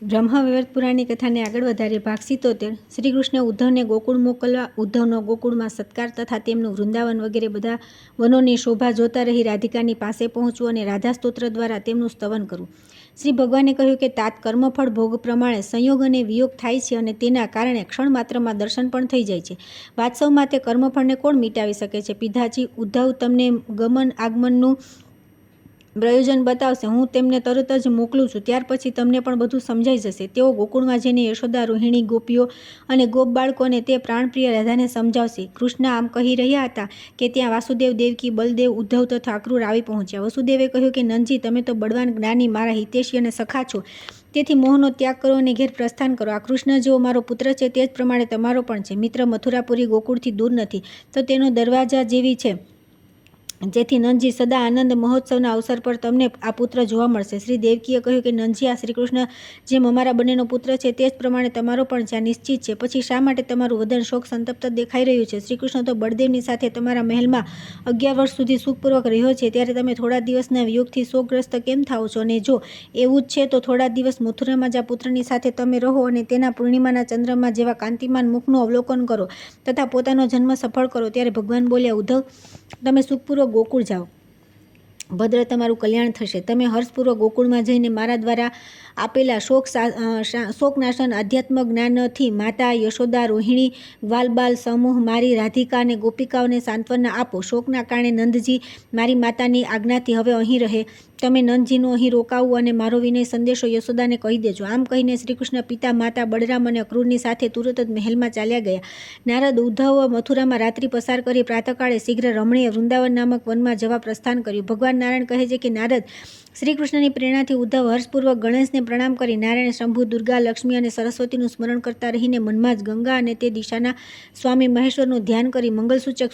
બ્રહ્મવૈવર્ત પુરાણની કથાને આગળ વધારીએ. ભાગ 77. શ્રી કૃષ્ણ ઉદ્ધવને ગોકુળ મોકલવા. ઉદ્ધવનો ગોકુળમાં સત્કાર તથા તેમનું વૃંદાવન વગેરે બધા વનોની શોભા જોતા રહી રાધિકાની પાસે પહોંચવું અને રાધા સ્તોત્ર દ્વારા તેમનું સ્તવન કરવું. શ્રી ભગવાને કહ્યું કે તાત કર્મફળ ભોગ પ્રમાણે સંયોગ અને વિયોગ થાય છે અને તેના કારણે ક્ષણ માત્રમાં દર્શન પણ થઈ જાય છે. વાસ્તવમાં તે કર્મફળને કોણ મિટાવી શકે છે? પિતાજી, ઉદ્ધવ તમને ગમન આગમનનું પ્રયોજન બતાવશે. હું તેમને તરત જ મોકલું છું. ત્યાર પછી તમને પણ બધું સમજાઈ જશે. તેઓ ગોકુળમાં જઈને યશોદા, રોહિણી, ગોપીઓ અને ગોપ બાળકોને તે પ્રાણપ્રિય રાધાને સમજાવશે. કૃષ્ણ આમ કહી રહ્યા હતા કે ત્યાં વાસુદેવ, દેવકી, બલદેવ, ઉદ્ધવ તથા અક્રૂર આવી પહોંચ્યા. વસુદેવે કહ્યું કે નંદજી, તમે તો બળવાન, જ્ઞાની, મારા હિતૈષી અને સખા છો. તેથી મોહનો ત્યાગ કરો અને ઘેર પ્રસ્થાન કરો. આ કૃષ્ણ જેવો મારો પુત્ર છે તે જ પ્રમાણે તમારો પણ છે. મિત્ર, મથુરાપુરી ગોકુળથી દૂર નથી, તો તેનો દરવાજા જેવી છે, જેથી નંદજી સદા આનંદ મહોત્સવના અવસર પર તમને આ પુત્ર જોવા મળશે. શ્રી દેવકીએ કહ્યું કે નંદજી, આ શ્રીકૃષ્ણ જેમ અમારા બંનેનો પુત્ર છે તે જ પ્રમાણે તમારો પણ છે. આ નિશ્ચિત છે. પછી શા માટે તમારું વદન શોક સંતપ્ત દેખાઈ રહ્યું છે? શ્રીકૃષ્ણ તો બળદેવની સાથે તમારા મહેલમાં 11 વર્ષ સુધી સુખપૂર્વક રહ્યો છે, ત્યારે તમે થોડા દિવસના વિયોગથી શોકગ્રસ્ત કેમ થાઓ છો? અને જો એવું જ છે તો થોડા દિવસ મથુરામાં જ આ પુત્રની સાથે તમે રહો અને તેના પૂર્ણિમાના ચંદ્રમા જેવા કાંતિમાન મુખનું અવલોકન કરો તથા પોતાનો જન્મ સફળ કરો. ત્યારે ભગવાન બોલ્યા, ઉદ્ધવ, તમે સુખપૂર્વક ગોકુળ જાઓ. ભદ્ર તમારું કલ્યાણ થશે. તમે હર્ષપૂર્વક ગોકુળમાં જઈને મારા દ્વારા આપેલા શોકનાશન આધ્યાત્મ જ્ઞાનથી માતા યશોદા, રોહિણી, ગ્વાલબાલ સમૂહ, મારી રાધિકા અને ગોપિકાઓને સાંત્વના આપો. શોકના કારણે નંદજી મારી માતાની આજ્ઞાથી હવે અહીં રહે. તમે નંદજીનું અહીં રોકાવું અને મારો વિનય સંદેશો યશોદાને કહી દેજો. આમ કહીને શ્રીકૃષ્ણ પિતા, માતા, બળરામ અને અક્રૂરની સાથે તુરત જ મહેલમાં ચાલ્યા ગયા. નારદ ઉદ્ધવ મથુરામાં રાત્રિ પસાર કરી પ્રાતઃકાળે શીઘ્ર રમણીય વૃંદાવન નામક વનમાં જવા પ્રસ્થાન કર્યું. ભગવાન નારાયણ કહે છે કે નારદ, શ્રીકૃષ્ણની પ્રેરણાથી ઉદ્ધવ હર્ષપૂર્વક ગણેશને પ્રણામ કરી નારાયણ, શંભુ, દુર્ગા, લક્ષ્મી અને સરસ્વતીનું સ્મરણ કરતા રહીને મનમાં જ ગંગા અને તે દિશાના સ્વામી મહેશ્વરનું ધ્યાન કરી મંગલસૂચક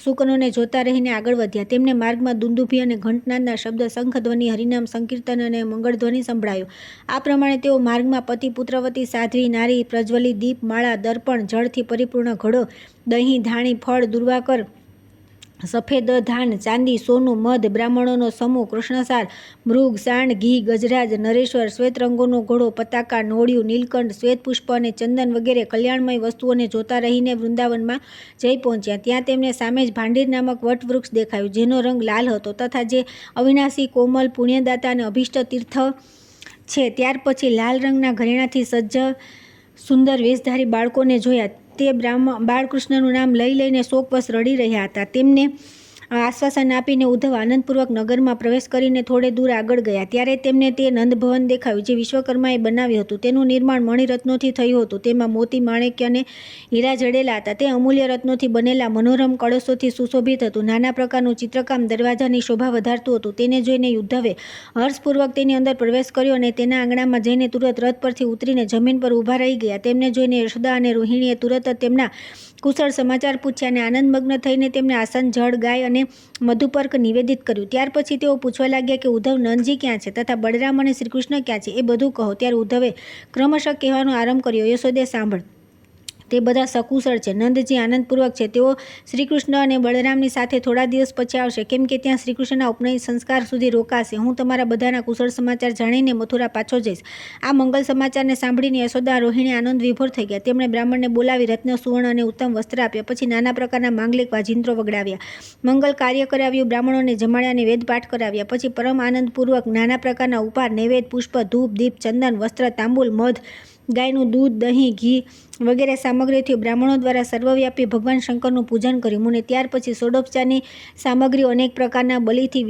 સૂચનોને જોતા રહીને આગળ વધ્યા. તેમને માર્ગમાં દુંદુભી અને ઘંટનાદના શબ્દ, શંખધ્વનિ, હરિનામ સંકીર્તન અને મંગળધ્વનિ સંભળાયો. આ પ્રમાણે તેઓ માર્ગમાં પતિ, પુત્રવતી, સાધ્વી, નારી, પ્રજ્વલી, દીપ, માળા, દર્પણ, જળથી પરિપૂર્ણ ઘડો, દહીં, ધાણી, ફળ, દુર્વાકર, સફેદ ધાન, ચાંદી, સોનું, મધ, બ્રાહ્મણોનો સમૂહ, કૃષ્ણસાર, મૃગ, સાંડ, ઘી, ગજરાજ, નરેશ્વર, શ્વેત રંગોનો ઘોડો, પતાકા, નોળિયું, નીલકંઠ, શ્વેત પુષ્પ અને ચંદન વગેરે કલ્યાણમય વસ્તુઓને જોતા રહીને વૃંદાવનમાં જઈ પહોંચ્યા. ત્યાં તેમને સામે જ ભાંડીર નામક વટવૃક્ષ દેખાયું, જેનો રંગ લાલ હતો તથા જે અવિનાશી, કોમલ, પુણ્યદાતા અને અભિષ્ટ તીર્થ છે. ત્યાર પછી લાલ રંગના ઘરેણાથી સજ્જ સુંદર વેશધારી બાળકોને જોયા. તે બાળકૃષ્ણનું નામ લઈ લઈને શોકવશ રડી રહ્યા હતા. તેમને આશ્વાસન આપીને ઉદ્ધવ આનંદપૂર્વક નગરમાં પ્રવેશ કરીને થોડે દૂર આગળ ગયા. ત્યારે તેમને તે નંદભવન દેખાયું, જે વિશ્વકર્માએ બનાવ્યું હતું. તેનું નિર્માણ મણિરત્નોથી થયું હતું. તેમાં મોતી, માણેક્ય અને હીરા જડેલા હતા. તે અમૂલ્ય રત્નોથી બનેલા મનોરમ કળશોથી સુશોભિત હતું. નાના પ્રકારનું ચિત્રકામ દરવાજાની શોભા વધારતું હતું. તેને જોઈને ઉદ્ધવે હર્ષપૂર્વક તેની અંદર પ્રવેશ કર્યો અને તેના આંગણામાં જઈને તુરત રથ પરથી ઉતરીને જમીન પર ઊભા રહી ગયા. તેમને જોઈને યશોદા અને રોહિણીએ તુરત જ તેમના કુશળ સમાચાર પૂછ્યા અને આનંદમગ્ન થઈને તેમને આસન, જળ, ગાય અને મધુપર્ક નિવેદિત કર્યું. ત્યાર પછી તેઓ પૂછવા લાગ્યા કે ઉદ્ધવ, નંદજી ક્યાં છે તથા બળરામ અને શ્રીકૃષ્ણ ક્યાં છે, એ બધું કહો. ત્યારે ઉદ્ધવે ક્રમશઃ કહેવાનો આરંભ કર્યો. યશોદે, સાંભળ, તે બધા સકુશળ છે. નંદજી આનંદપૂર્વક છે. તેઓ શ્રીકૃષ્ણ અને બળરામની સાથે થોડા દિવસ પછી આવશે, કેમ કે ત્યાં શ્રીકૃષ્ણના ઉપનયન સંસ્કાર સુધી રોકાશે. હું તમારા બધાના કુશળ સમાચાર જાણીને મથુરા પાછો જઈશ. આ મંગલ સમાચારને સાંભળીને યશોદા, રોહિણી આનંદ વિભોર થઈ ગયા. તેમણે બ્રાહ્મણને બોલાવી રત્ન, સુવર્ણ અને ઉત્તમ વસ્ત્ર આપ્યા. પછી નાના પ્રકારના માંગલિક વાજિંત્રો વગડાવ્યા, મંગલ કાર્ય કરાવ્યું, બ્રાહ્મણોને જમાડ્યા અને વેદપાઠ કરાવ્યા. પછી પરમ આનંદપૂર્વક નાના પ્રકારના ઉપહાર, નૈવેદ્ય, પુષ્પ, ધૂપ, દીપ, ચંદન, વસ્ત્ર, તાંબુલ, મધ, ગાયનું દૂધ, દહીં, ઘી વગેરે સામગ્રીથી બ્રાહ્મણો દ્વારા સર્વવ્યાપી ભગવાન શંકરનું પૂજન કર્યું. અને ત્યાર પછી ષોડોપચારની સામગ્રીઓ અનેક પ્રકારના બલિથી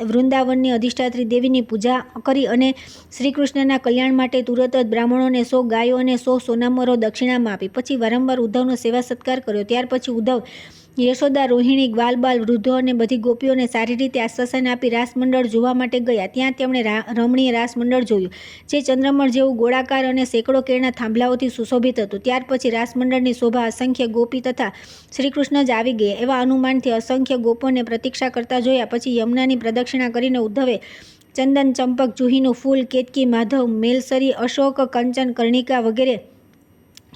વૃંદાવનની અધિષ્ઠાત્રી દેવીની પૂજા કરી અને શ્રીકૃષ્ણના કલ્યાણ માટે તુરત જ બ્રાહ્મણોને 100 ગાયો અને 100 સોનામરો દક્ષિણામાં આપી. પછી વારંવાર ઉદ્ધવનો સેવા સત્કાર કર્યો. ત્યાર પછી ઉદ્ધવ યશોદા, રોહિણી, ગ્વાલબાલ, વૃદ્ધો અને બધી ગોપીઓને સારી રીતે આશ્વાસન આપી રાસમંડળ જોવા માટે ગયા. ત્યાં તેમણે રમણીય રાસમંડળ જોયું, જે ચંદ્રમણ જેવું ગોળાકાર અને સેંકડો કેળના થાંભલાઓથી સુશોભિત હતું. ત્યાર પછી રાસમંડળની શોભા અસંખ્ય ગોપી તથા શ્રીકૃષ્ણ જ આવી ગયા એવા અનુમાનથી અસંખ્ય ગોપોને પ્રતીક્ષા કરતા જોયા. પછી યમુનાની પ્રદક્ષિણા કરીને ઉદ્ધવે ચંદન, ચંપક, જુહીનું ફૂલ, કેતકી, માધવ, મેલસરી, અશોક, કંચન, કર્ણિકા વગેરે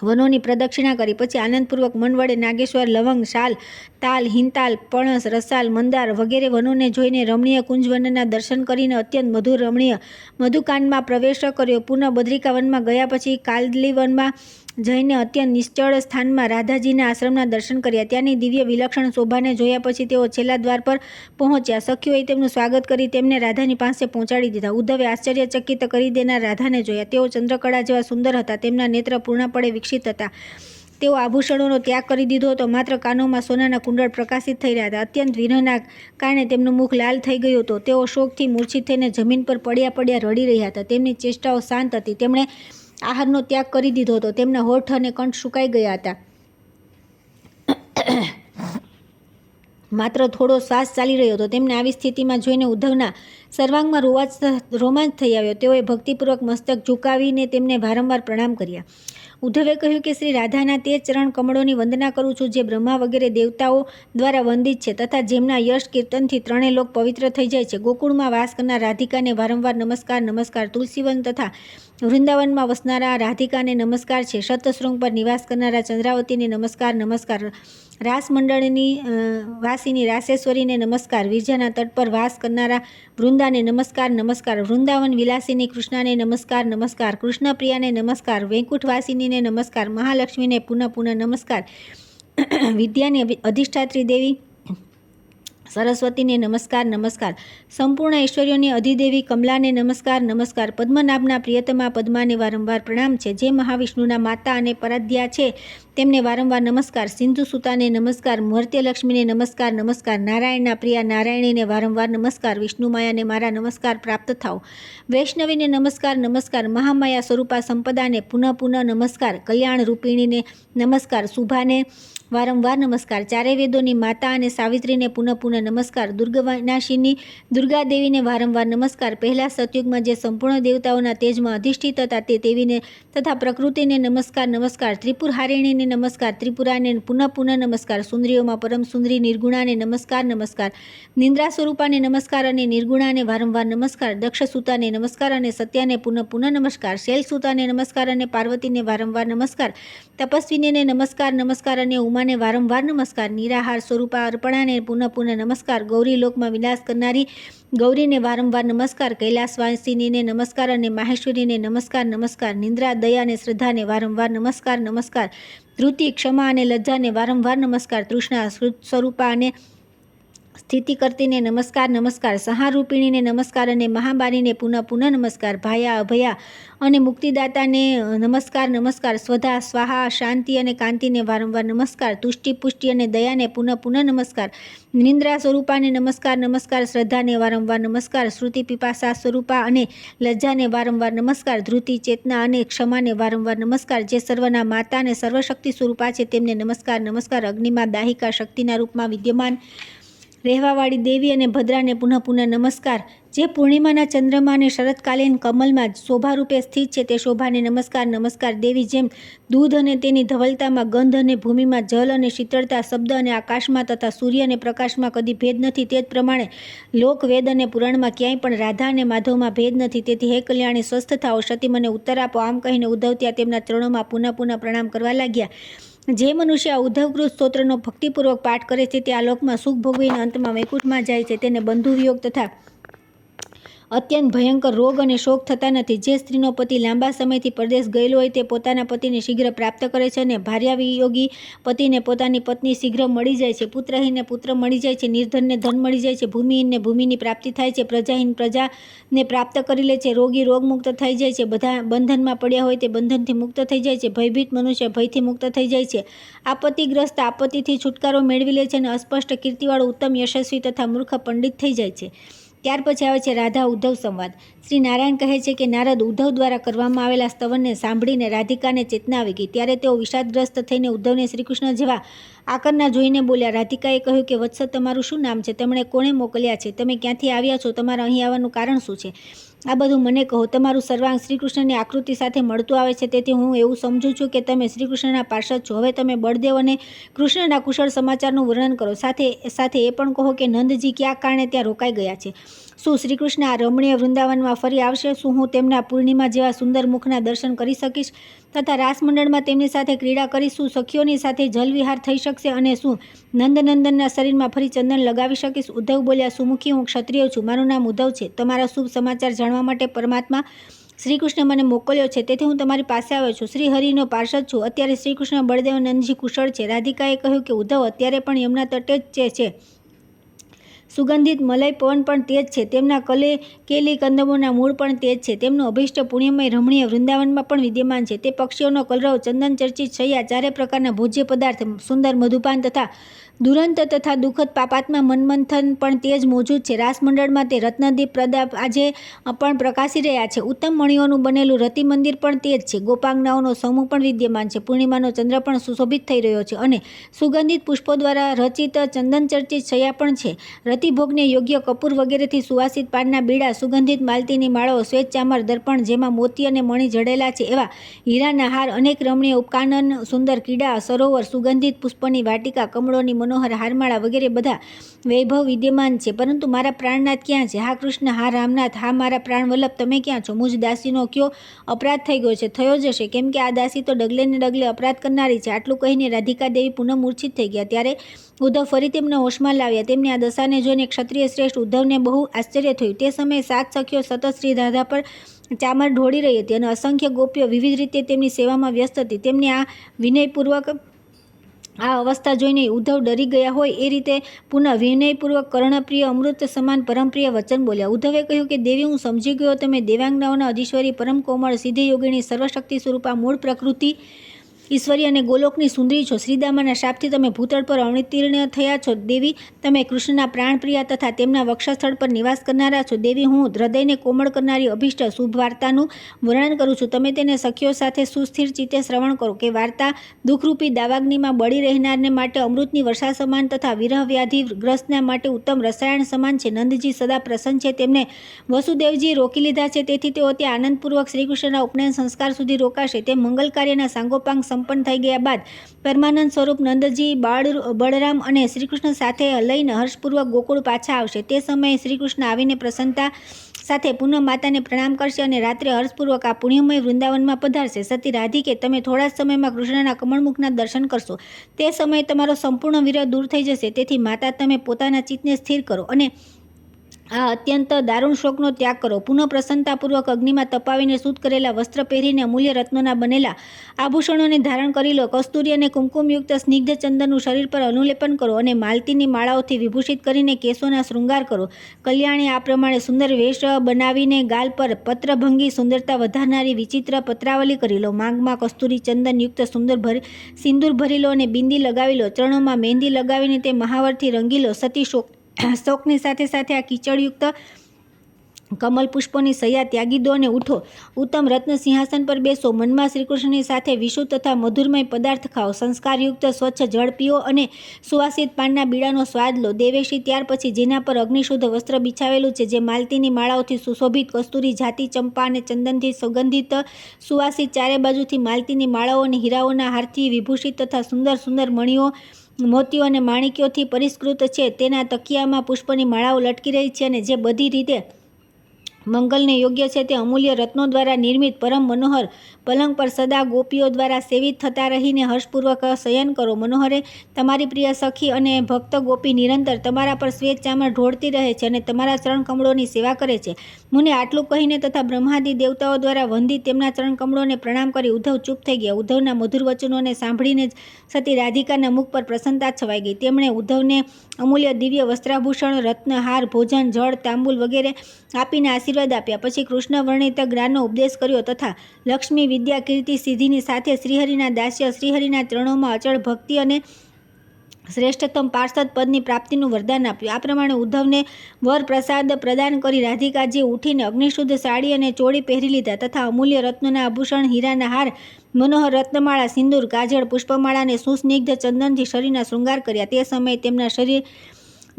વનોની પ્રદક્ષિણા કરી. પછી આનંદપૂર્વક મન વડે નાગેશ્વર, લવંગ, શાલ, તાલ, હિંતાલ, પણસ, રસાલ, મંદાર વગેરે વનોને જોઈને રમણીય કુંજવનના દર્શન કરીને અત્યંત મધુર રમણીય મધુકાંડમાં પ્રવેશ કર્યો. પુનઃ બદ્રિકા વનમાં ગયા પછી કાલ્દલી વનમાં જઈને અત્યંત નિશ્ચળ સ્થાનમાં રાધાજીના આશ્રમના દર્શન કર્યા. ત્યાંની દિવ્ય વિલક્ષણ શોભાને જોયા પછી તેઓ છેલ્લા દ્વાર પર પહોંચ્યા. સખીઓએ તેમનું સ્વાગત કરી તેમને રાધાની પાસે પહોંચાડી દીધા. ઉદ્ધવે આશ્ચર્યચકિત કરી દેનાર રાધાને જોયા. તેઓ ચંદ્રકળા જેવા સુંદર હતા. તેમના નેત્ર પૂર્ણપણે વિકસિત હતા. તેઓ આભૂષણોનો ત્યાગ કરી દીધો હતો. માત્ર કાનોમાં સોનાના કુંડળ પ્રકાશિત થઈ રહ્યા હતા. અત્યંત વિરહના કારણે તેમનું મુખ લાલ થઈ ગયું હતું. તેઓ શોકથી મૂર્છિત થઈને જમીન પર પડ્યા પડ્યા રડી રહ્યા હતા. તેમની ચેષ્ટાઓ શાંત હતી. તેમણે આહારનો ત્યાગ કરી દીધો હતો. તેમના હોઠ અને કંઠ સુકાઈ ગયા હતા. માત્ર થોડો શ્વાસ ચાલી રહ્યો હતો. તેમને આવી સ્થિતિમાં જોઈને ઉદ્ધવના સર્વાંગમાં રોમાંચ થઈ આવ્યો. તેઓએ ભક્તિપૂર્વક મસ્તક ઝુકાવીને તેમને વારંવાર પ્રણામ કર્યા. ઉદ્ધવે કહ્યું કે શ્રી રાધાના તે ચરણ કમળોની વંદના કરું છું જે બ્રહ્મા વગેરે દેવતાઓ દ્વારા વંદિત છે તથા જેમના યશ કીર્તનથી ત્રણેય લોક પવિત્ર થઈ જાય છે. ગોકુળમાં વાસ કરનાર રાધિકાને વારંવાર નમસ્કાર નમસ્કાર. તુલસીવન તથા વૃંદાવનમાં વસનારા રાધિકાને નમસ્કાર છે. શતશૃંગ પર નિવાસ કરનારા ચંદ્રાવતીને નમસ્કાર નમસ્કાર. રાસમંડળની વાસીની રાસેશ્વરીને નમસ્કાર. વિરજાના તટ પર વાસ કરનારા વૃંદાને નમસ્કાર નમસ્કાર. વૃંદાવન વિલાસીની કૃષ્ણાને નમસ્કાર નમસ્કાર. કૃષ્ણપ્રિયાને નમસ્કાર. વૈકુંઠવાસિનીને નમસ્કાર. મહાલક્ષ્મીને પુનઃ પુનઃ નમસ્કાર. વિદ્યાની અધિષ્ઠાત્રી દેવી સરસ્વતીને નમસ્કાર નમસ્કાર. સંપૂર્ણ ઐશ્વર્યોની અધિદેવી કમલાને નમસ્કાર નમસ્કાર. પદ્મનાભના પ્રિયતમા પદ્માને વારંવાર પ્રણામ છે. જે મહાવિષ્ણુના માતા અને પરાધ્યા છે તેમને વારંવાર નમસ્કાર. સિંધુ સુતાને નમસ્કાર. મર્ત્યલક્ષ્મીને નમસ્કાર નમસ્કાર. નારાયણના પ્રિયા નારાયણીને વારંવાર નમસ્કાર. વિષ્ણુમાયાને મારા નમસ્કાર પ્રાપ્ત થાવ. વૈષ્ણવીને નમસ્કાર નમસ્કાર. મહામાયા સ્વરૂપા સંપદાને પુનઃ પુનઃ નમસ્કાર. કલ્યાણ રૂપિણીને નમસ્કાર. શુભાને વારંવાર નમસ્કાર. ચારે વેદોની માતા અને સાવિત્રીને પુનઃ પુનઃ નમસ્કાર. દુર્ગવિનાશિની દુર્ગાદેવીને વારંવાર નમસ્કાર. પહેલા સતયુગમાં જે સંપૂર્ણ દેવતાઓના તેજમાં અધિષ્ઠિત હતા તે દેવીને તથા પ્રકૃતિને નમસ્કાર નમસ્કાર. ત્રિપુરહારિણીને નમસ્કાર. ત્રિપુરાને પુનઃ પુનઃ નમસ્કાર. સુંદરીઓમાં પરમ સુંદરી નિર્ગુણાને નમસ્કાર નમસ્કાર. નિંદ્રા સ્વરૂપાને નમસ્કાર અને નિર્ગુણાને વારંવાર નમસ્કાર. દક્ષસૂતાને નમસ્કાર અને સત્યાને પુનઃ પુનઃ નમસ્કાર. શૈલસૂતાને નમસ્કાર અને પાર્વતીને વારંવાર નમસ્કાર. તપસ્વીનીને નમસ્કાર નમસ્કાર અને ઉમાને વારંવાર નમસ્કાર. નિરાહાર સ્વરૂપા અર્પણાને પુનઃ પુનઃ નમસ્કાર. ગૌરી લોકમાં વિલાસ કરનારી ગૌરીને વારંવાર નમસ્કાર. કૈલાસવાસિનીને નમસ્કાર અને માહેશ્વરીને નમસ્કાર નમસ્કાર. નિંદ્રા દયા અને શ્રદ્ધાને વારંવાર નમસ્કાર નમસ્કાર. ધૃતિ ક્ષમા અને લજ્જાને વારંવાર નમસ્કાર. તૃષ્ણા સ્વરૂપા અને સ્થિતિ કરતીને નમસ્કાર નમસ્કાર. સહારૂપિણીને નમસ્કાર અને મહાબારીને પુનઃ પુનઃ નમસ્કાર. ભાયા અભયા અને મુક્તિદાતાને નમસ્કાર નમસ્કાર. સ્વધા સ્વાહા શાંતિ અને કાંતિને વારંવાર નમસ્કાર. તુષ્ટિ પુષ્ટિ અને દયાને પુનઃ પુનઃ નમસ્કાર. નિંદ્રા સ્વરૂપાને નમસ્કાર નમસ્કાર. શ્રદ્ધાને વારંવાર નમસ્કાર. શ્રુતિ પીપાસા સ્વરૂપા અને લજ્જાને વારંવાર નમસ્કાર. ધૃતિ ચેતના અને ક્ષમાને વારંવાર નમસ્કાર. જે સર્વના માતા અને સર્વશક્તિ સ્વરૂપા છે તેમને નમસ્કાર નમસ્કાર. અગ્નિમાં દાહિકા શક્તિના રૂપમાં વિદ્યમાન રહેવાવાળી દેવી અને ભદ્રાને પુનઃ પુનઃ નમસ્કાર. જે પૂર્ણિમાના ચંદ્રમા અને શરતકાલીન કમલમાં શોભારૂપે સ્થિત છે તે શોભાને નમસ્કાર નમસ્કાર. દેવી જેમ દૂધ અને તેની ધવલતામાં ગંધ અને ભૂમિમાં જલ અને શીતળતા શબ્દ અને આકાશમાં તથા સૂર્ય અને પ્રકાશમાં કદી ભેદ નથી તે જ પ્રમાણે લોક વેદ અને પુરાણમાં ક્યાંય પણ રાધા અને માધવમાં ભેદ નથી. તેથી હે કલ્યાણી સ્વસ્થ થાઓ. સતી મને ઉત્તર આપો. આમ કહીને ઉદ્ધવ ત્યાં તેમના ચરણોમાં પુનઃ પુનઃ પ્રણામ કરવા લાગ્યા. જે મનુષ્ય આ ઉદ્ધવકૃત સ્તોત્રનો ભક્તિપૂર્વક પાઠ કરે છે તે આ લોકમાં સુખ ભોગવીને અંતમાં વૈકુંઠમાં જાય છે. તેને બંધુ વિયોગ તથા અત્યંત ભયંકર રોગ અને શોક થતા નથી. જે સ્ત્રીનો પતિ લાંબા સમયથી પરદેશ ગયેલો હોય તે પોતાના પતિને શીઘ્ર પ્રાપ્ત કરે છે અને ભાર્યાવિયોગી પતિને પોતાની પત્ની શીઘ્ર મળી જાય છે. પુત્રહીનને પુત્ર મળી જાય છે. નિર્ધનને ધન મળી જાય છે. ભૂમિહીનને ભૂમિની પ્રાપ્તિ થાય છે. પ્રજાહીન પ્રજાને પ્રાપ્ત કરી લે છે. રોગી રોગમુક્ત થઈ જાય છે. બધા બંધનમાં પડ્યા હોય તે બંધનથી મુક્ત થઈ જાય છે. ભયભીત મનુષ્ય ભયથી મુક્ત થઈ જાય છે. આપત્તિગ્રસ્ત આપત્તિથી છુટકારો મેળવી લે છે અને અસ્પષ્ટ કીર્તિવાળો ઉત્તમ યશસ્વી તથા મૂર્ખ પંડિત થઈ જાય છે. ત્યાર પછી આવે છે રાધા ઉદ્ધવ સંવાદ. શ્રી નારાયણ કહે છે કે નારદ ઉદ્ધવ દ્વારા કરવામાં આવેલા સ્તવનને સાંભળીને રાધિકાને ચેતના આવી ગઈ. ત્યારે તેઓ વિષાદગ્રસ્ત થઈને ઉદ્ધવને શ્રીકૃષ્ણ જેવા આકરના જોઈને બોલ્યા. રાધિકાએ કહ્યું કે વત્સ તમારું શું નામ છે? તેમણે કોણે મોકલ્યા છે? તમે ક્યાંથી આવ્યા છો? તમારા અહીં આવવાનું કારણ શું છે? આ બધું મને કહો. તમારું સર્વાંગ શ્રીકૃષ્ણની આકૃતિ સાથે મળતું આવે છે, તેથી હું એવું સમજું છું કે તમે શ્રીકૃષ્ણના પાર્ષદ છો. હવે તમે બળદેવ અને કૃષ્ણના કુશળ સમાચારનું વર્ણન કરો. સાથે એ પણ કહો કે નંદજી કયા કારણે ત્યાં રોકાઈ ગયા છે. શું શ્રીકૃષ્ણ આ રમણીય વૃંદાવનમાં ફરી આવશે? શું હું તેમના પૂર્ણિમા જેવા સુંદર મુખના દર્શન કરી શકીશ તથા રાસમંડળમાં તેમની સાથે ક્રીડા કરીશ? શું સખીઓની સાથે જલવિહાર થઈ શકશે? અને શું નંદનંદનના શરીરમાં ફરી ચંદન લગાવી શકીશ? ઉદ્ધવ બોલ્યા, સુમુખી, હું ક્ષત્રિય છું. મારું નામ ઉદ્ધવ છે. તમારા શુભ સમાચાર જાણવા માટે પરમાત્મા શ્રીકૃષ્ણ મને મોકલ્યો છે, તેથી હું તમારી પાસે આવ્યો છું. શ્રી હરિનો પાર્ષદ છું. અત્યારે શ્રીકૃષ્ણ, બળદેવ, નંદજી કુશળ છે. રાધિકાએ કહ્યું કે ઉદ્ધવ અત્યારે પણ યમુના તટે જ છે. સુગંધિત મલય પવન પણ તે જ છે. તેમના કેલી કંદમોના મૂળ પણ તે જ છે. તેમનું અભિષ્ટ પુણ્યમય રમણીય વૃંદાવનમાં પણ વિદ્યમાન છે. તે પક્ષીઓનો કલરવ, ચંદન ચર્ચિત શૈયા, ચારે પ્રકારના ભોજ્ય પદાર્થ, સુંદર મધુપાન તથા દુરંત તથા દુઃખદ પાપાત્મા મનમંથન પણ તે જ મોજૂદ છે. રાસમંડળમાં તે રત્નદીપ પ્રદાપ આજે પણ પ્રકાશી રહ્યા છે. ઉત્તમ મણિઓનું બનેલું રતિ મંદિર પણ તે જ છે. ગોપાંગનાઓનો સમૂહ પણ વિદ્યમાન છે. પૂર્ણિમાનો ચંદ્ર પણ સુશોભિત થઈ રહ્યો છે અને સુગંધિત પુષ્પો દ્વારા રચિત ચંદન ચર્ચિત શૈયા પણ છે. રતિભોગને યોગ્ય કપૂર વગેરેથી સુવાસિત પાનના બીડા, સુગંધિત માલતીની માળાઓ, શ્વેત ચામર દર્પણ જેમાં મોતી અને મણિ જડેલા છે એવા હીરાના હાર, અનેક રમણીય ઉપકાનન, સુંદર કીડા, સરોવર, સુગંધિત પુષ્પની વાટિકા, કમળોની મનોહર હારમાળા વગેરે બધા વૈભવ વિદ્યમાન છે. પરંતુ મારા પ્રાણનાથ ક્યાં છે? હા કૃષ્ણ, હા રામનાથ, હા મારા પ્રાણવલ્લભ, તમે ક્યાં છો? મુજ દાસીનો કયો અપરાધ થઈ ગયો છે? થયો જશે, કેમ કે આ દાસી તો ડગલે ને ડગલે અપરાધ કરનારી છે. આટલું કહીને રાધિકા દેવી પુનઃ મૂર્છિત થઈ ગયા. ત્યારે ઉદ્ધવ ફરી તેમને હોશમાં લાવ્યા. તેમની આ દશાને જોઈને ક્ષત્રિય શ્રેષ્ઠ ઉદ્ધવને બહુ આશ્ચર્ય થયું. તે સમયે 7 સખીઓ સતત શ્રી રાધા પર ચામર ઢોળી રહી હતી અને અસંખ્ય ગોપીઓ વિવિધ રીતે તેમની સેવામાં વ્યસ્ત હતી. તેમની આ વિનયપૂર્વક આ અવસ્થા જોઈને ઉદ્ધવ ડરી ગયા હોય એ રીતે પુનઃ વિનયપૂર્વક કર્ણપ્રિય અમૃત સમાન પરમપ્રિય વચન બોલ્યા. ઉદ્ધવે કહ્યું કે દેવી, હું સમજી ગયો. તમે દેવાંગનાઓના અધીશ્વરી, પરમ કોમળ, સિદ્ધિ યોગિની, સર્વશક્તિ સ્વરૂપા, મૂળ પ્રકૃતિ ઈશ્વરી અને ગોલોકની સુંદરી છો. શ્રીદામાના શાપથી તમે ભૂતળ પર અવતીર્ણ થયા છો. દેવી, તમે કૃષ્ણના પ્રાણપ્રિયા તથા તેમના વક્ષસ્થળ પર નિવાસ કરનારા છો. દેવી, હું હૃદયને કોમળ કરનારી અભિષ્ટ શુભ વાર્તાનું વર્ણન કરું છું. તમે તેને સખીઓ સાથે સુસ્થિર ચિત્તે શ્રવણ કરો. કે વાર્તા દુઃખરૂપી દાવાગ્નિમાં બળી રહેનારને માટે અમૃતની વર્ષા સમાન તથા વિરહ વ્યાધિ ગ્રસ્તના માટે ઉત્તમ રસાયણ સમાન છે. નંદજી સદા પ્રસન્ન છે. તેમને વસુદેવજીએ રોકી લીધા છે, તેથી તેઓ ત્યાં આનંદપૂર્વક શ્રીકૃષ્ણના ઉપનયન સંસ્કાર સુધી રોકાશે. તે મંગલ કાર્યના સાંગોપાંગ સંપન્ન થઈ ગયા બાદ પરમાનંદ સ્વરૂપ નંદજી બળરામ અને શ્રીકૃષ્ણ સાથે લઈને હર્ષપૂર્વક ગોકુળ પાછા આવશે. તે સમયે શ્રીકૃષ્ણ આવીને પ્રસન્નતા સાથે પુનઃ માતાને પ્રણામ કરશે અને રાત્રે હર્ષપૂર્વક આ પુણ્યમય વૃંદાવનમાં પધારશે. સતી રાધિકે, તમે થોડા જ સમયમાં કૃષ્ણના કમળમુખના દર્શન કરશો. તે સમયે તમારો સંપૂર્ણ વિરહ દૂર થઈ જશે. તેથી માતા, તમે પોતાના ચિત્તને સ્થિર કરો અને આ અત્યંત દારૂણ શોકનો ત્યાગ કરો. પુનઃ પ્રસન્નતાપૂર્વક અગ્નિમાં તપાવીને શુદ્ધ કરેલા વસ્ત્ર પહેરીને અમૂલ્ય રત્નોના બનેલા આભૂષણોને ધારણ કરી લો. કસ્તુરી અને કુમકુમયુક્ત સ્નિગ્ધ ચંદનનું શરીર પર અનુલેપન કરો અને માલતીની માળાઓથી વિભૂષિત કરીને કેશોના શૃંગાર કરો. કલ્યાણી આ પ્રમાણે સુંદર વેશ બનાવીને ગાલ પર પત્રભંગી સુંદરતા વધારનારી વિચિત્ર પત્રાવલી કરી લો. માંગમાં કસ્તુરી ચંદન યુક્ત સિંદૂર ભરી લો અને બિંદી લગાવી લો. ચરણોમાં મહેંદી લગાવીને તે મહાવરથી રંગી લો. સતી શોકની સાથે સાથે આ કીચડયુક્ત કમલ પુષ્પોની સૈયા ત્યાગી દો અને ઉઠો. ઉત્તમ રત્ન સિંહાસન પર બેસો. મનમાં શ્રીકૃષ્ણની સાથે વિશુદ્ધ તથા મધુરમય પદાર્થ ખાઓ. સંસ્કારયુક્ત સ્વચ્છ જળ પીઓ અને સુવાસિત પાનના બીડાનો સ્વાદ લો. દેવેશી, ત્યાર પછી જેના પર અગ્નિશુદ્ધ વસ્ત્ર બિછાવેલું છે, જે માલતીની માળાઓથી સુશોભિત, કસ્તુરી, જાતિ, ચંપા અને ચંદનથી સુગંધિત, સુવાસિત, ચારે બાજુથી માલતીની માળાઓ અને હીરાઓના હારથી વિભૂષિત તથા સુંદર સુંદર મણિઓ, મોતીઓ અને માણિક્યોથી પરિષ્કૃત છે, તેના તકિયામાં પુષ્પની માળાઓ લટકી રહી છે અને જે બધી રીતે મંગલને યોગ્ય છે, તે અમૂલ્ય રત્નો દ્વારા નિર્મિત પરમ મનોહર પલંગ પર સદા ગોપીઓ દ્વારા સેવિત થતા રહીને હર્ષપૂર્વક શયન કરો. મનોહરે, તમારી પ્રિય સખી અને ભક્ત ગોપી નિરંતર તમારા પર શ્વેત ચામર ઢોળતી રહે છે અને તમારા ચરણ કમળોની સેવા કરે છે. મુને આટલું કહીને તથા બ્રહ્માદિ દેવતાઓ દ્વારા વંદિત તેમના ચરણ કમળોને પ્રણામ કરી ઉદ્ધવ ચૂપ થઈ ગયા. ઉદ્ધવના મધુર વચનોને સાંભળીને જ સતી રાધિકાના મુખ પર પ્રસન્નતા છવાઈ ગઈ. તેમણે ઉદ્ધવને અમૂલ્ય દિવ્ય વસ્ત્રાભૂષણ, રત્નહાર, ભોજન, જળ, તાંબુલ વગેરે આપીને આશીર્વાદ આપ્યા. પછી કૃષ્ણ વર્ણિત જ્ઞાનનો ઉપદેશ કર્યો તથા લક્ષ્મી, વિદ્યા, કીર્તિ, સિદ્ધિની સાથે શ્રીહરિના દાસ્ય, શ્રીહરિના ચરણોમાં અચળ ભક્તિ અને શ્રેષ્ઠતમ પાર્ષદ પદની પ્રાપ્તિનું વરદાન આપ્યું. આ પ્રમાણે ઉદ્ધવને વર પ્રસાદ પ્રદાન કરી રાધિકાજી ઉઠીને અગ્નિશુદ્ધ સાડી અને ચોળી પહેરી લીધા તથા અમૂલ્ય રત્નોના આભૂષણ, હીરાના હાર, મનોહર રત્નમાળા, સિંદૂર, કાજળ, પુષ્પમાળા અને સુસ્નિગ્ધ ચંદનથી શરીરના શૃંગાર કર્યા. તે સમયે તેમના શરીર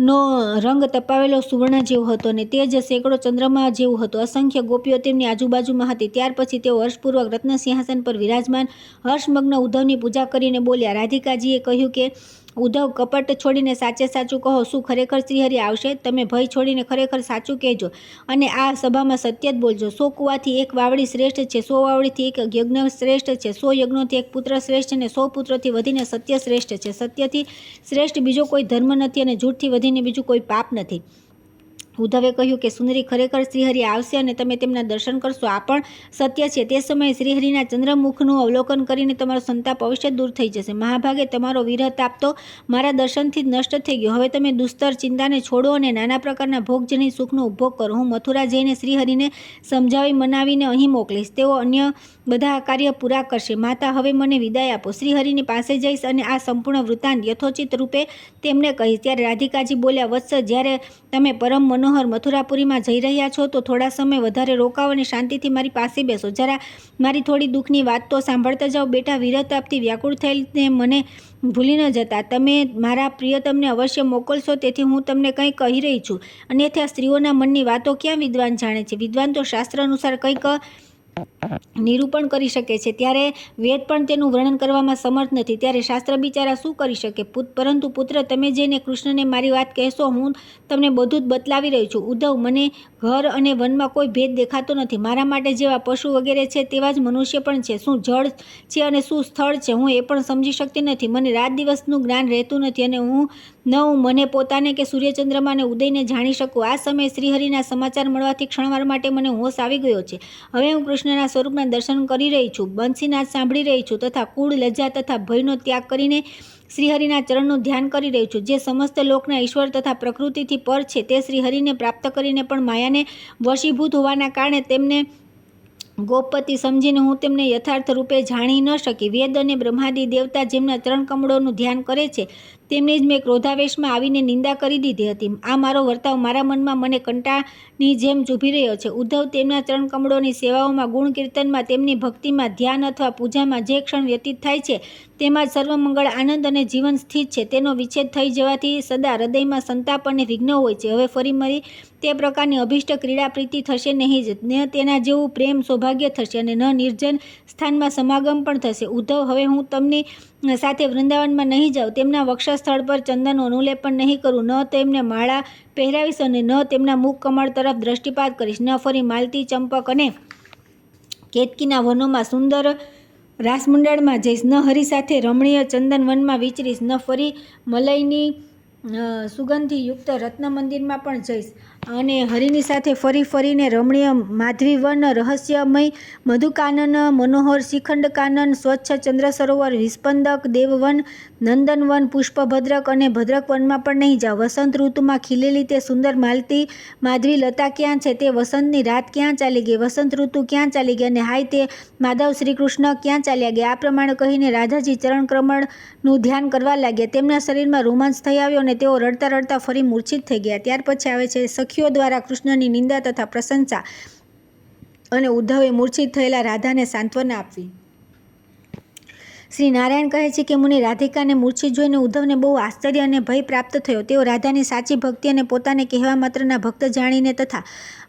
નો રંગ તપાવેલો સુવર્ણ જેવો હતો અને તે જ સેંકડો ચંદ્રમા જેવું હતું. અસંખ્ય ગોપીઓ તેમની આજુબાજુમાં હતી. ત્યાર પછી તેઓ હર્ષપૂર્વક રત્ન સિંહાસન પર વિરાજમાન હર્ષમગ્ન ઉદ્ધવની પૂજા કરીને બોલ્યા. રાધિકાજીએ કહ્યું કે ઉદ્ધવ, કપટ છોડીને સાચે સાચું કહો, શું ખરેખર શ્રીહરિ આવશે? તમે ભય છોડીને ખરેખર સાચું કહેજો અને આ સભામાં સત્ય જ બોલજો. 100 કૂવાથી એક વાવડી શ્રેષ્ઠ છે, 100 વાવડીથી એક યજ્ઞ શ્રેષ્ઠ છે, 100 યજ્ઞોથી એક પુત્ર શ્રેષ્ઠ અને 100 પુત્રોથી વધીને સત્ય શ્રેષ્ઠ છે. સત્યથી શ્રેષ્ઠ બીજો કોઈ ધર્મ નથી અને જૂઠથી વધીને બીજું કોઈ પાપ નથી. ઉદ્ધવે કહ્યું કે સુંદરી, ખરેખર શ્રીહરિ આવશે અને તમે તેમના દર્શન કરશો. આ પણ સત્ય છે. તે સમયે શ્રીહરિના ચંદ્રમુખનું અવલોકન કરીને તમારો સંતાપ અવશ્ય દૂર થઈ જશે. મહાભાગે તમારો વિરહ તાપ તો મારા દર્શનથી જ નષ્ટ થઈ ગયો. હવે તમે દુસ્તર ચિંતાને છોડો અને નાના પ્રકારના ભોગજનિત સુખનો ઉપભોગ કરો. હું મથુરા જઈને શ્રીહરિને સમજાવી મનાવીને અહીં મોકલીશ. તેઓ અન્ય બધા કાર્ય પૂરા કરશે. માતા, હવે મને વિદાય આપો. શ્રીહરિની પાસે જઈશ અને આ સંપૂર્ણ વૃત્તાંત યથોચિત રૂપે તેમને કહીશ. ત્યારે રાધિકાજી બોલ્યા, વત્સ, જ્યારે તમે પરમ મનોહર મથુરાપુરીમાં જઈ રહ્યા છો તો થોડા સમય વધારે રોકાવ અને શાંતિથી મારી પાસે બેસો. જરા મારી થોડી દુઃખની વાત તો સાંભળતા જાઓ. બેટા, વિરહતાપથી વ્યાકુળ થઈને મને ભૂલી ન જતા. તમે મારા પ્રિયતમને અવશ્ય મોકલશો, તેથી હું તમને કંઈ કહી રહી છું. અન્યથા સ્ત્રીઓના મનની વાતો ક્યાં વિદ્વાન જાણે છે? વિદ્વાન તો શાસ્ત્ર અનુસાર કંઈક નિરૂપણ કરી શકે છે, ત્યારે વેદ પણ તેનું વર્ણન કરવામાં સમર્થ નથી. ત્યારે શાસ્ત્ર બિચારા શું કરી શકે? પરંતુ પુત્ર, તમે જઈને કૃષ્ણને મારી વાત કહેશો. હું તમને બધું જ બતલાવી રહી છું. ઉદ્ધવ, મને ઘર અને વનમાં કોઈ ભેદ દેખાતો નથી. મારા માટે જેવા પશુ વગેરે છે તેવા જ મનુષ્ય પણ છે. શું જળ છે અને શું સ્થળ છે, હું એ પણ સમજી શકતી નથી. મને રાત દિવસનું જ્ઞાન રહેતું નથી અને હું મને પોતાને કે સૂર્યચંદ્રમાને ઉદયને જાણી શકું. આ સમયે શ્રીહરિના સમાચાર મળવાથી ક્ષણવાર માટે મને હોશ આવી ગયો છે. હવે હું કૃષ્ણના સ્વરૂપના દર્શન કરી રહી છું, બંસીનાદ સાંભળી રહી છું તથા કુળ, લજ્જા તથા ભયનો ત્યાગ કરીને શ્રીહરિના ચરણનું ધ્યાન કરી રહી છું. જે સમસ્ત લોકના ઈશ્વર તથા પ્રકૃતિથી પર છે તે શ્રીહરિને પ્રાપ્ત કરીને પણ માયાને વશીભૂત હોવાના કારણે તેમને ગોપપતિ સમજીને હું તેમને યથાર્થ રૂપે જાણી ન શકી. વેદ અને બ્રહ્માદિ દેવતા જેમના ચરણ કમળોનું ધ્યાન કરે છે તેમની જ મેં ક્રોધાવેશમાં આવીને નિંદા કરી દીધી હતી. આ મારો વર્તાવ મારા મનમાં મને કંટાની જેમ ચૂભી રહ્યો છે. ઉદ્ધવ, તેમના ચરણ કમળોની સેવાઓમાં, ગુણ કીર્તનમાં, તેમની ભક્તિમાં, ધ્યાન અથવા પૂજામાં જે ક્ષણ વ્યતીત થાય છે તેમાં જ સર્વમંગળ, આનંદ અને જીવન સ્થિત છે. તેનો વિચ્છેદ થઈ જવાથી સદા હૃદયમાં સંતાપ અને વિઘ્ન હોય છે. હવે ફરી મારી તે પ્રકારની અભિષ્ટ ક્રીડા પ્રીતિ થશે નહીં જ. ન તેના જેવું પ્રેમ સૌભાગ્ય થશે અને ન નિર્જન સ્થાનમાં સમાગમ પણ થશે. ઉદ્ધવ, હવે હું તેમની સાથે વૃંદાવનમાં નહીં જાઉં. તેમના વક્ષસ્થળ પર ચંદનનું અનુલેપન નહીં કરું, ન તેમને માળા પહેરાવીશ અને ન તેમના મુખ કમળ તરફ દ્રષ્ટિપાત કરીશ. ન ફરી માલતી, ચંપક અને કેતકીના વનોમાં સુંદર રાસમંડળમાં જઈશ. ન હરિ સાથે રમણીય ચંદન વનમાં વિચરીશ. ન ફરી મલયની સુગંધથી યુક્ત રત્ન મંદિરમાં પણ જઈશ અને હરિની સાથે ફરીને રમણીય માધવી વન, રહસ્યમય મધુકાનન, મનોહર શિખંડ કાનન, સ્વચ્છ ચંદ્ર સરોવર, વિસ્પંદક, દેવવન, નંદનવન, પુષ્પભદ્રક અને ભદ્રક વનમાં પણ નહીં જાઓ. વસંત ઋતુમાં ખીલેલી તે સુંદર માલતી માધવી લતા ક્યાં છે? તે વસંતની રાત ક્યાં ચાલી ગઈ? વસંત ઋતુ ક્યાં ચાલી ગઈ? અને હાય, તે માધવ શ્રી કૃષ્ણ ક્યાં ચાલ્યા ગયા? આ પ્રમાણે કહીને રાધાજી ચરણ કમળનું ધ્યાન કરવા લાગ્યા. તેમના શરીરમાં રોમાંચ થઈ આવ્યો અને તેઓ રડતા રડતા ફરી મૂર્છિત થઈ ગયા. ત્યાર પછી આવે છે સખીઓ દ્વારા કૃષ્ણની નિંદા તથા પ્રશંસા અને ઉદ્ધવે મૂર્છિત થયેલા રાધાને સાંત્વના આપવી. શ્રી નારાયણ કહે છે કે મુનિ, રાધિકાને મૂર્છિત જોઈને ઉદ્ધવને બહુ આશ્ચર્ય અને ભય પ્રાપ્ત થયો. તેઓ રાધાની સાચી ભક્તિ અને પોતાને કહેવા માત્રના ભક્ત જાણીને તથા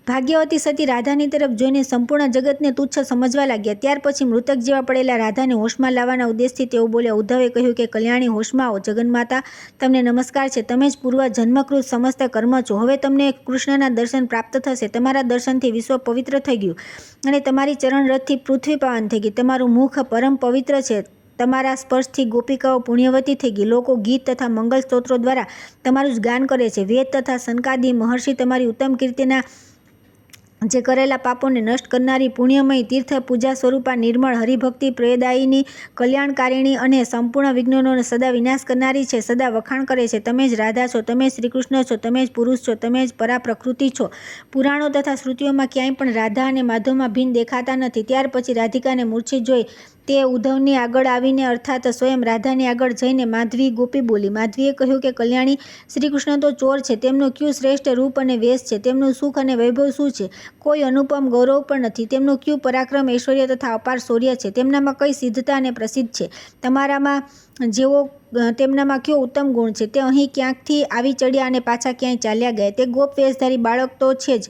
ભાગ્યવતી સતી રાધાની તરફ જોઈને સંપૂર્ણ જગતને તુચ્છ સમજવા લાગ્યા. ત્યાર પછી મૃતક જેવા પડેલા રાધાને હોશમાં લાવવાના ઉદ્દેશથી તેઓ બોલ્યા. ઉદ્ધવે કહ્યું કે કલ્યાણી, હોશમાં આવો. જગન્માતા, તમને નમસ્કાર છે. તમે જ પૂર્વ જન્મકૃત સમસ્ત કર્મ છો. હવે તમને કૃષ્ણના દર્શન પ્રાપ્ત થશે. તમારા દર્શનથી વિશ્વ પવિત્ર થઈ ગયું અને તમારી ચરણ રથથી પૃથ્વી પાવન થઈ ગઈ. તમારું મુખ પરમ પવિત્ર છે. તમારા સ્પર્શથી ગોપિકાઓ પુણ્યવતી થઈ ગઈ. લોકો ગીત તથા મંગલ સ્તોત્રો દ્વારા તમારું જ ગાન કરે છે. વેદ તથા સનકાદી મહર્ષિ તમારી ઉત્તમ કીર્તિના જે કરેલા પાપોને નષ્ટ કરનારી પુણ્યમય તીર્થ પૂજા સ્વરૂપા નિર્મળ હરિભક્તિ પ્રદાયિની, કલ્યાણકારિણી અને સંપૂર્ણ વિઘ્નોનો સદા વિનાશ કરનારી છે. સદા વખાણ કરે છે. તમે જ રાધા છો, તમે જ શ્રીકૃષ્ણ છો, તમે જ પુરુષ છો, તમે જ પરા પ્રકૃતિ છો. પુરાણો તથા શ્રુતિઓમાં ક્યાંય પણ રાધા અને માધવમાં ભિન્ન દેખાતા નથી. ત્યાર પછી રાધિકાને મૂર્છિત જોઈ તે ઉદ્ધવની આગળ આવીને અર્થાત સ્વયં રાધાની આગળ જઈને માધવી ગોપી બોલી. માધવીએ કહ્યું કે કલ્યાણી, શ્રીકૃષ્ણ તો ચોર છે. તેમનું ક્યું શ્રેષ્ઠ રૂપ અને વેશ છે? તેમનું સુખ અને વૈભવ શું છે? કોઈ અનુપમ ગૌરવ પણ નથી. તેમનું ક્યુ પરાક્રમ, ઐશ્વર્ય તથા અપાર શૌર્ય છે. તેમનામાં કઈ સિદ્ધતા અને પ્રસિદ્ધ છે? તેમનામાં કયો ઉત્તમ ગુણ છે? તે અહીં ક્યાંકથી આવી ચડ્યા અને પાછા ક્યાંય ચાલ્યા ગયા? તે ગોપ વેશધારી બાળક તો છે જ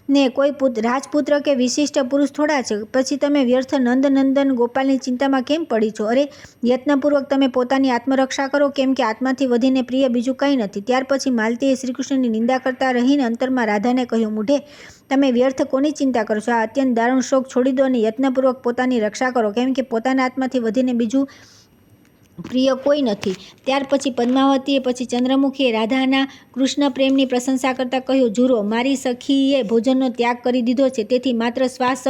ને, કોઈ રાજપુત્ર કે વિશિષ્ટ પુરુષ થોડા છે. પછી તમે વ્યર્થ નંદનંદન ગોપાલની ચિંતામાં કેમ પડી છો? અરે, યત્નપૂર્વક તમે પોતાની આત્મરક્ષા કરો, કેમ કે આત્માથી વધીને પ્રિય બીજું કંઈ નથી. ત્યાર પછી માલતીએ શ્રીકૃષ્ણની નિંદા કરતા રહીને અંતરમાં રાધાને કહ્યું, મૂઢે, તમે વ્યર્થ કોની ચિંતા કરો છો? આ અત્યંત દારૂણ શોક છોડી દો અને યત્નપૂર્વક પોતાની રક્ષા કરો, કેમ કે પોતાના આત્માથી વધીને બીજું પ્રિય કોઈ નથી. ત્યાર પછી પદ્માવતીએ પછી ચંદ્રમુખીએ રાધાના કૃષ્ણ પ્રેમની પ્રશંસા કરતાં કહ્યું, જુરો, મારી સખીએ ભોજનનો ત્યાગ કરી દીધો છે, તેથી માત્ર શ્વાસ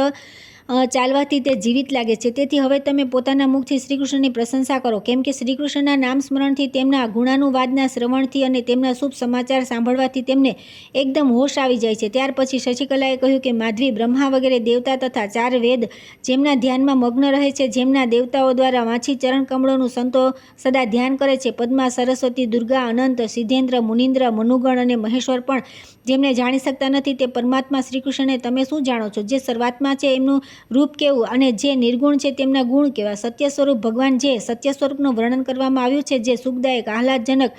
ચાલવાથી તે જીવિત લાગે છે. તેથી હવે તમે પોતાના મુખથી શ્રીકૃષ્ણની પ્રશંસા કરો, કેમ કે શ્રીકૃષ્ણના નામ સ્મરણથી, તેમના ગુણાનુવાદના શ્રવણથી અને તેમના શુભ સમાચાર સાંભળવાથી તેમને એકદમ હોશ આવી જાય છે. ત્યાર પછી શશિકલાએ કહ્યું કે માધવી, બ્રહ્મા વગેરે દેવતા તથા 4 વેદ જેમના ધ્યાનમાં મગ્ન રહે છે, જેમના દેવતાઓ દ્વારા વાંચી ચરણ કમળોનું સંતો સદા ધ્યાન કરે છે, પદ્મા, સરસ્વતી, દુર્ગા, અનંત, સિદ્ધેન્દ્ર, મુનિન્દ્ર, મનુગણ અને મહેશ્વર પણ જેમને જાણી શકતા નથી, તે પરમાત્મા શ્રીકૃષ્ણને તમે શું જાણો છો? જે સર્વાત્મા છે એમનું રૂપ કેવું, અને જે નિર્ગુણ છે તેમના ગુણ કેવા? સત્ય સ્વરૂપ ભગવાન, જે સત્ય સ્વરૂપનું વર્ણન કરવામાં આવ્યું છે, જે સુખદાયક, આહલાદજનક,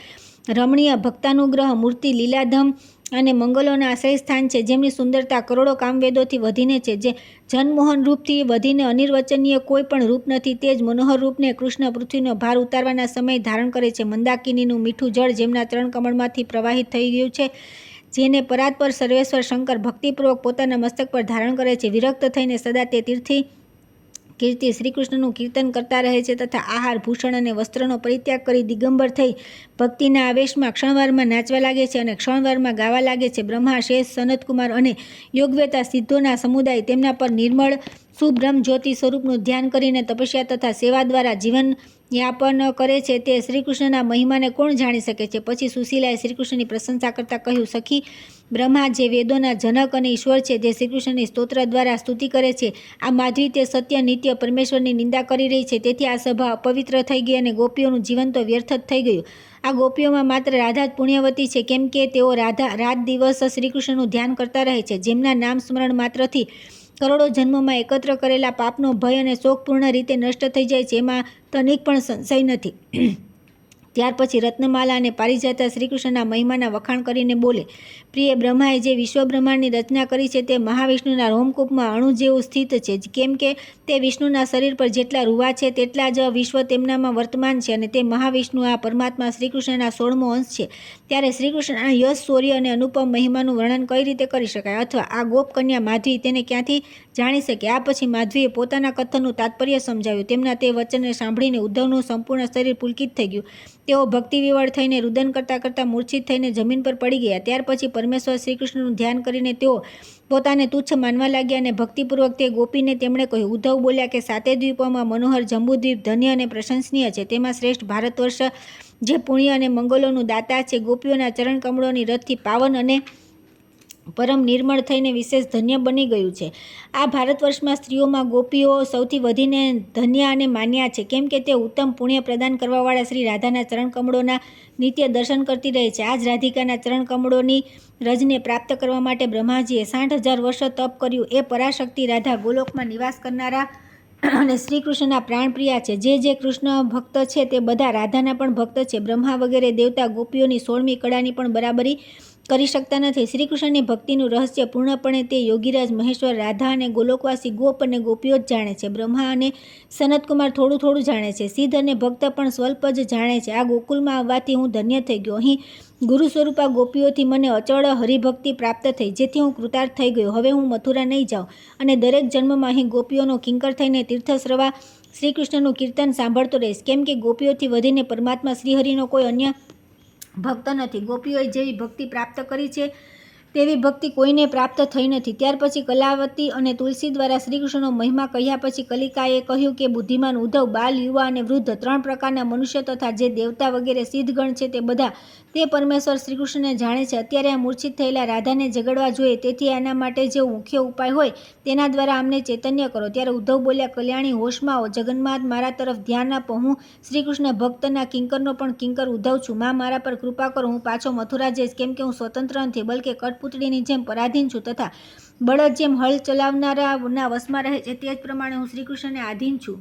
રમણીય, ભક્તાનુગ્રહ મૂર્તિ, લીલાધમ અને મંગલોના આશ્રય સ્થાન છે, જેમની સુંદરતા કરોડો કામવેદોથી વધીને છે, જે જનમોહન રૂપથી વધીને અનિર્વચનીય કોઈ પણ રૂપ નથી, તે જ મનોહર રૂપને કૃષ્ણ પૃથ્વીનો ભાર ઉતારવાના સમયે ધારણ કરે છે. મંદાકિનીનું મીઠું જળ જેમના ચરણ કમળમાંથી પ્રવાહિત થઈ ગયું છે, જેને પરાત્પર સર્વેશ્વર શંકર ભક્તિપૂર્વક પોતાના મસ્તક પર ધારણ કરે છે, વિરક્ત થઈને સદા તે કીર્તિ શ્રીકૃષ્ણનું કીર્તન કરતા રહે છે, તથા આહાર, ભૂષણ અને વસ્ત્રનો પરિત્યાગ કરી દિગંબર થઈ ભક્તિના આવેશમાં ક્ષણવારમાં નાચવા લાગે છે અને ક્ષણવારમાં ગાવા લાગે છે. બ્રહ્મા, શેષ, સનતકુમાર અને યોગવેતા સિદ્ધોના સમુદાય તેમના પર નિર્મળ સુબ્રહ્મ જ્યોતિ સ્વરૂપનું ધ્યાન કરીને તપસ્યા તથા સેવા દ્વારા જીવન યાપન કરે છે. તે શ્રીકૃષ્ણના મહિમાને કોણ જાણી શકે છે? પછી સુશીલાએ શ્રીકૃષ્ણની પ્રશંસા કરતાં કહ્યું, સખી, બ્રહ્મા જે વેદોના જનક અને ઈશ્વર છે, જે શ્રીકૃષ્ણની સ્તોત્ર દ્વારા સ્તુતિ કરે છે, આ માધવી તે સત્ય નિત્ય પરમેશ્વરની નિંદા કરી રહી છે, તેથી આ સભા અપવિત્ર થઈ ગઈ અને ગોપીઓનું જીવન તો વ્યર્થ જ થઈ ગયું. આ ગોપીઓમાં માત્ર રાધા જ પુણ્યવતી છે, કેમ કે તેઓ રાત દિવસ શ્રીકૃષ્ણનું ધ્યાન કરતા રહે છે, જેમના નામ સ્મરણ માત્રથી કરોડો જન્મોમાં એકત્ર કરેલા પાપનો ભય અને શોક પૂર્ણ રીતે નષ્ટ થઈ જાય છે, એમાં તનિક પણ સંશય નથી. ત્યાર પછી રત્નમાલા અને પારિજાતા શ્રીકૃષ્ણના મહિમાના વખાણ કરીને બોલે, પ્રિય, બ્રહ્માએ જે વિશ્વબ્રહ્માંડની રચના કરી છે તે મહાવિષ્ણુના રોમકૂપમાં અણુ જેવું સ્થિત છે, કેમ કે તે વિષ્ણુના શરીર પર જેટલા રૂવા છે તેટલા જ વિશ્વ તેમનામાં વર્તમાન છે, અને તે મહાવિષ્ણુ આ પરમાત્મા શ્રીકૃષ્ણના 16મો અંશ છે. ત્યારે શ્રીકૃષ્ણના યશ, શૌર્ય અને અનુપમ મહિમાનું વર્ણન કઈ રીતે કરી શકાય? અથવા આ ગોપકન્યા માધવી તેને ક્યાંથી જાણી શકે? આ પછી માધવીએ પોતાના કથનનું તાત્પર્ય સમજાવ્યું. તેમના તે વચનને સાંભળીને ઉદ્ધવનું સંપૂર્ણ શરીર પુલકિત થઈ ગયું. તેઓ ભક્તિવિવળ થઈને રુદન કરતાં કરતાં મૂર્છિત થઈને જમીન પર પડી ગયા. ત્યાર પછી પરમેશ્વર શ્રીકૃષ્ણનું ધ્યાન કરીને તેઓ પોતાને તુચ્છ માનવા લાગ્યા અને ભક્તિપૂર્વક તે ગોપીને તેમણે કહ્યું. ઉદ્ધવ બોલ્યા કે 7 દ્વીપોમાં મનોહર જંબુદ્વીપ ધન્ય અને પ્રશંસનીય છે. તેમાં શ્રેષ્ઠ ભારતવર્ષ જે પુણ્ય અને મંગલોનું દાતા છે, ગોપીઓના ચરણ કમળોની રથથી પાવન અને પરમ નિર્મળ થઈને વિશેષ ધન્ય બની ગયું છે. આ ભારતવર્ષમાં સ્ત્રીઓમાં ગોપીઓ સૌથી વધીને ધન્ય અને માન્યા છે, કેમ કે તે ઉત્તમ પુણ્ય પ્રદાન કરવાવાળા શ્રી રાધાના ચરણ કમળોના નિત્ય દર્શન કરતી રહે છે. આ જ રાધિકાના ચરણ કમળોની રજને પ્રાપ્ત કરવા માટે બ્રહ્માજીએ 60,000 વર્ષ તપ કર્યું. એ પરાશક્તિ રાધા ગોલોકમાં નિવાસ કરનારા અને શ્રીકૃષ્ણના પ્રાણપ્રિયા છે. જે કૃષ્ણ ભક્ત છે તે બધા રાધાના પણ ભક્ત છે. બ્રહ્મા વગેરે દેવતા ગોપીઓની 16મી કળાની પણ બરાબરી કરી શકતા નથી. શ્રીકૃષ્ણની ભક્તિનું રહસ્ય પૂર્ણપણે તે યોગીરાજ મહેશ્વર, રાધા અને ગોલોકવાસી ગોપ અને ગોપીઓ જ જાણે છે. બ્રહ્મા અને સનતકુમાર થોડું થોડું જાણે છે. સિદ્ધ અને ભક્ત પણ સ્વલ્પ જ જાણે છે. આ ગોકુલમાં આવવાથી હું ધન્ય થઈ ગયો. અહીં ગુરુ સ્વરૂપા ગોપીઓથી મને અચળ હરિભક્તિ પ્રાપ્ત થઈ, જેથી હું કૃતાર્થ થઈ ગયો. હવે હું મથુરા નહીં જાઉં અને દરેક જન્મમાં અહીં ગોપીઓનો કિંકર થઈને તીર્થસ્રવા શ્રીકૃષ્ણનું કીર્તન સાંભળતો રહીશ, કેમ કે ગોપીઓથી વધીને પરમાત્મા શ્રીહરિનો કોઈ અન્ય ભક્ત નથી. ગોપીઓએ જેવી ભક્તિ પ્રાપ્ત કરી છે તેવી ભક્તિ કોઈને પ્રાપ્ત થઈ નથી. ત્યાર પછી કલાવતી અને તુલસી દ્વારા શ્રીકૃષ્ણનો મહિમા કહ્યા પછી કલિકાએ કહ્યું કે બુદ્ધિમાન ઉદ્ધવ, બાલ, યુવા અને વૃદ્ધ 3 પ્રકારના મનુષ્ય તથા જે દેવતા વગેરે સિદ્ધગણ છે તે બધા તે પરમેશ્વર શ્રીકૃષ્ણને જાણે છે. અત્યારે આ મૂર્છિત થયેલા રાધાને જગાડવા જોઈએ, તેથી આના માટે જે મુખ્ય ઉપાય હોય તેના દ્વારા અમને ચૈતન્ય કરો. ત્યારે ઉદ્ધવ બોલ્યા, કલ્યાણી, હોશમાં આવો. જગન્માત, મારા તરફ ધ્યાન આપો. હું શ્રીકૃષ્ણ ભક્તના કિંકરનો પણ કિંકર ઉદ્ધવ છું. મારા પર કૃપા કરો. હું પાછો મથુરા જઈશ, કેમ કે હું સ્વતંત્ર નથી, બલકે કઠપુતળીની જેમ પરાધીન છું તથા બળદ જેમ હળ ચલાવનારાના વશમાં રહે છે તે જ પ્રમાણે હું શ્રી કૃષ્ણને આધીન છું.